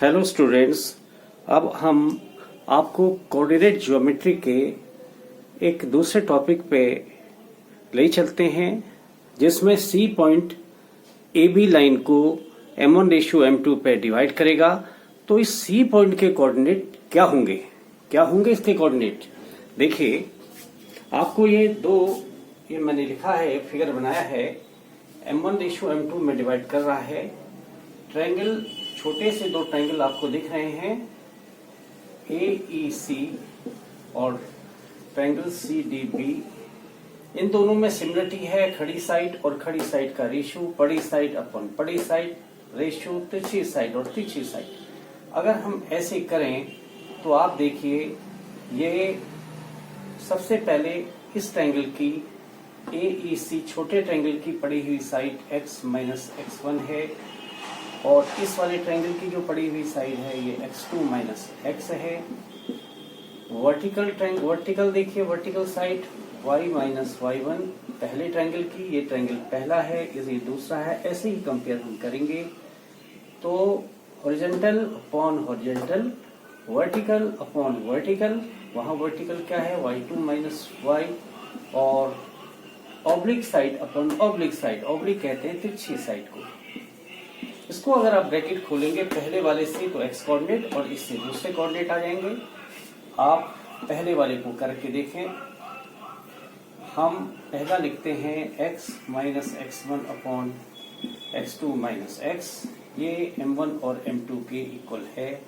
Hello students, अब हम आपको कोऑर्डिनेट ज्योमेट्री के एक दूसरे टॉपिक पे ले चलते हैं, जिसमें C point A B line को m1 रेशियो m2 पे डिवाइड करेगा। तो इस सी पॉइंट के कोऑर्डिनेट क्या होंगे इसके कोऑर्डिनेट। देखिए, आपको ये मैंने लिखा है, फिगर बनाया है, m1 रेशियो m2 में डिवाइड कर रहा है। ट्रायंगल, छोटे से दो ट्रायंगल आपको दिख रहे हैं, AEC और ट्रायंगल CDB। इन दोनों में सिमिलरिटी है, खड़ी साइड और खड़ी साइड का रेशियो, बड़ी साइड अपॉन बड़ी साइड रेशियो, तिरछी साइड और तिरछी साइड। अगर हम ऐसे करें तो आप देखिए, ये सबसे पहले इस ट्रायंगल की AEC छोटे ट्रायंगल की पड़ी हुई साइड x माइनस x1 है, और इस वाले ट्रायंगल की जो पड़ी हुई साइड है ये x2 माइनस x है। वर्टिकल देखिए, vertical side y minus y1 पहले ट्रायंगल की, ये ट्रायंगल पहला है, ये दूसरा है। ऐसे ही कंपेयर हम करेंगे तो horizontal upon horizontal, vertical upon vertical, वहां वर्टिकल क्या है y2 माइनस y, और oblique side upon oblique side, oblique कहते हैं तिरछी साइड को। इसको अगर आप ब्रैकेट खोलेंगे पहले वाले से तो x कोऑर्डिनेट और इससे दूसरे कोऑर्डिनेट आ जाएंगे। आप पहले वाले को करके देखें। हम पहला लिखते हैं x minus x1 upon x2 minus x, ये m1 और m2 के इक्वल है।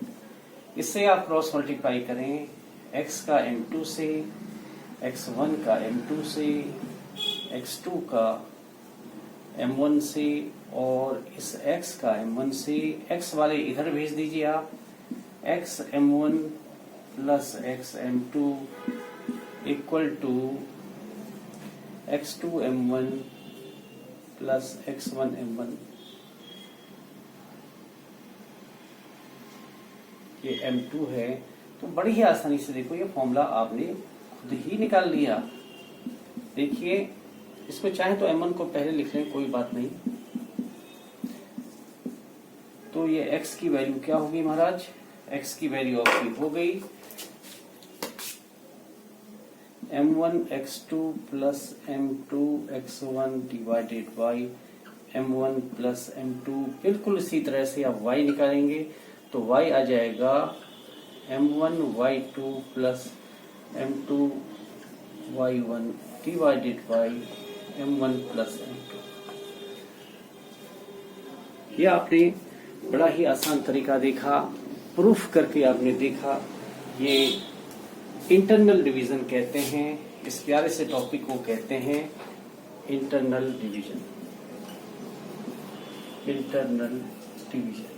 इससे आप क्रॉस मल्टीप्लाई करें, x का m2 से, x1 का m2 से, x2 का m1 से, और इस x का m1 से। x वाले इधर भेज दीजिए आप, x m1 plus x m2 equal to x2 m1 plus x1 m1। ये m2 है। तो बड़ी ही आसानी से देखो, ये फॉर्मूला आपने खुद ही निकाल लिया। देखिए, इसको चाहे तो m1 को पहले लिख लें, कोई बात नहीं। तो ये x की वैल्यू क्या होगी महाराज, x की वैल्यू आपकी हो गई m1 x2 plus m2 x1 divided by m1 plus m2। बिल्कुल इसी तरह से आप y निकालेंगे तो y आ जाएगा m1 y2 plus m2 y1 divided by m1 plus m2। ये आपने बड़ा ही आसान तरीका देखा, प्रूफ करके आपने देखा। ये इंटरनल डिवीजन कहते हैं, इस प्यारे से टॉपिक को कहते हैं इंटरनल डिवीजन। इंटरनल डिवीजन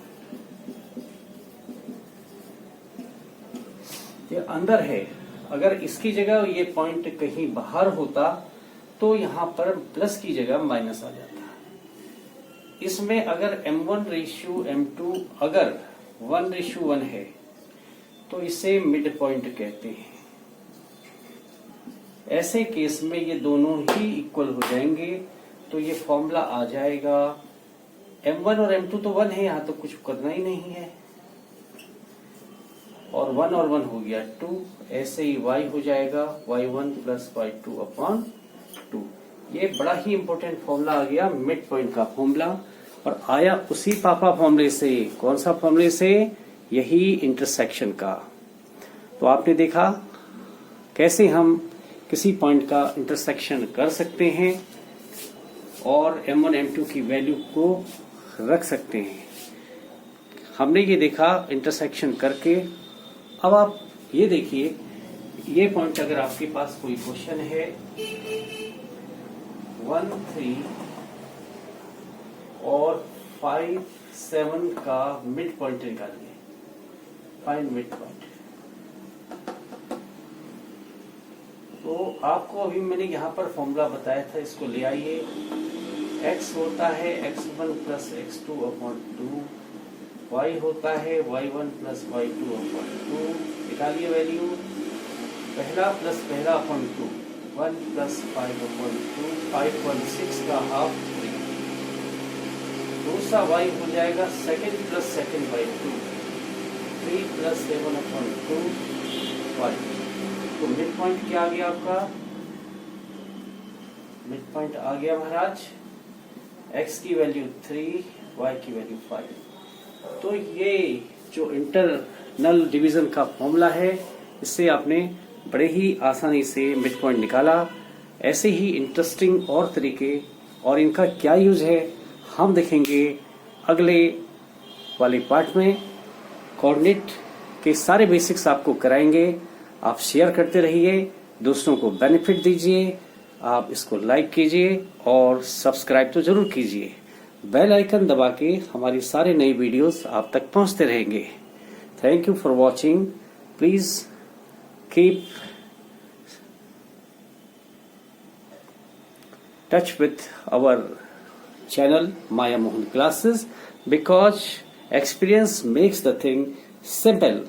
ये अंदर है। अगर इसकी जगह ये पॉइंट कहीं बाहर होता तो यहां पर प्लस की जगह माइनस आ जाता। इसमें अगर m1 रेशियो m2 अगर 1:1 है तो इसे मिड पॉइंट कहते हैं। ऐसे केस में ये दोनों ही इक्वल हो जाएंगे, तो ये फॉर्मूला आ जाएगा। m1 और m2 तो 1 है, यहां तो कुछ करना ही नहीं है, और 1 और 1 हो गया 2। ऐसे ही y हो जाएगा y1 प्लस y2 अपॉन 2। ये बड़ा ही इंपॉर्टेंट फॉर्मूला आ गया, मिड पॉइंट का फॉर्मूला, और आया उसी पापा फॉर्मूले से। कौन सा फॉर्मूले से? यही इंटरसेक्शन का। तो आपने देखा कैसे हम किसी पॉइंट का इंटरसेक्शन कर सकते हैं और m1 m2 की वैल्यू को रख सकते हैं। हमने ये देखा इंटरसेक्शन करके। अब आप ये देखिए, ये पॉइंट अगर आपके पास कोई क्वेश्चन है 1, 3 और 5, 7 का मिड पॉइंट निकालिए, फाइंड मिड पॉइंट। तो आपको अभी मैंने यहाँ पर फॉर्मूला बताया था, इसको ले आइए। x होता है x1 plus x2 upon 2, y होता है y1 प्लस y2 अपॉन 2। निकालिए वैल्यू, पहला प्लस पहला अपॉन 2, 1 प्लस 5 अपॉन 2, 5.6 का हाफ 3। दूसरा y हो जाएगा second plus second by 2, 3 plus 7/2 y। तो मिड पॉइंट क्या आ गया आपका? मिड पॉइंट आ गया महाराज x की वैल्यू 3, y की वैल्यू 5। तो ये जो इंटरनल डिवीजन का फॉर्मूला है, इससे आपने बड़े ही आसानी से मिड पॉइंट निकाला। ऐसे ही इंटरेस्टिंग और तरीके और इनका क्या यूज है हम देखेंगे अगले वाले पार्ट में। कोऑर्डिनेट के सारे बेसिक्स आपको कराएंगे। आप शेयर करते रहिए, दूसरों को बेनिफिट दीजिए, आप इसको लाइक कीजिए और सब्सक्राइब तो जरूर कीजिए। बेल आइकन दबा के हमारी सारे नई वीडियोस आप तक पहुंचते रहेंगे। Thank you for watching. Please keep touch with our channel Maya Mohan Classes, because experience makes the thing simple.